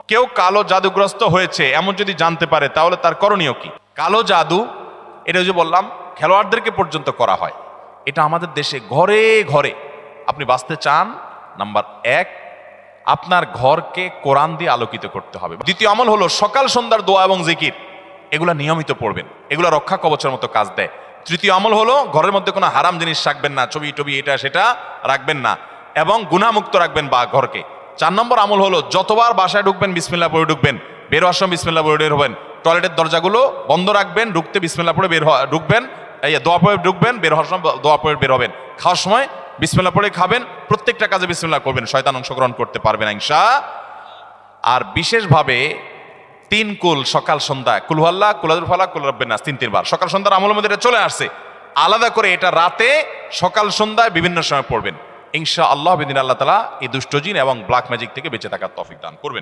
কেউ কালো জাদুগ্রস্ত হয়েছে এমন যদি জানতে পারে তাহলে তার করণীয় কি? কালো জাদু, এটা যে বললাম খেলোয়াড়দেরকে পর্যন্ত করা হয়, এটা আমাদের দেশে ঘরে ঘরে। আপনি বাঁচতে চান, নাম্বার 1, আপনার ঘরকে কোরআন দিয়ে আলোকিত করতে হবে। দ্বিতীয় আমল হলো সকাল সন্ধ্যার দোয়া এবং জিকির, এগুলা নিয়মিত পড়বেন, এগুলা রক্ষা কবচের মতো কাজ দেয়। তৃতীয় আমল হলো ঘরের মধ্যে কোনো হারাম জিনিস রাখবেন না, ছবি টবি এটা সেটা রাখবেন না, এবং গুনাহমুক্ত রাখবেন বা ঘরকে। 4 নম্বর আমল হলো যতবার বাসায় ঢুকবেন বিসমিল্লাহ পড়ে ঢুকবেন, বের হওয়ার সময় বিসমিল্লাহ পড়ে বের হবেন। টয়লেটের দরজাগুলো বন্ধ রাখবেন, ঢুকতে বিসমিল্লাহ পড়ে ঢুকবেন, দোয়া পড়ে ঢুকবেন, বের হওয়ার সময় দোয়া পড়ে বের হবেন। খাওয়ার সময় বিসমিল্লাহ পড়ে খাবেন, প্রত্যেকটা কাজে বিসমিল্লাহ করবেন, শয়তান অংশগ্রহণ করতে পারবে না ইনশাআল্লাহ। আর বিশেষভাবে 3 কুল সকাল সন্ধ্যা, কুল হুয়াল্লাহ, কুল আযুল ফালাক, কুল রাব্বিন নাস, 3 বার সকাল সন্ধ্যার আমলের মধ্যে এটা চলে আসছে। আলাদা করে এটা রাতে সকাল সন্ধ্যায় বিভিন্ন সময় পড়বেন ইনশাআল্লাহ। বিদিন আল্লাহ তাআলা এই দুষ্ট জিন এবং ব্ল্যাক ম্যাজিক থেকে বেঁচে থাকার তৌফিক দান করবেন।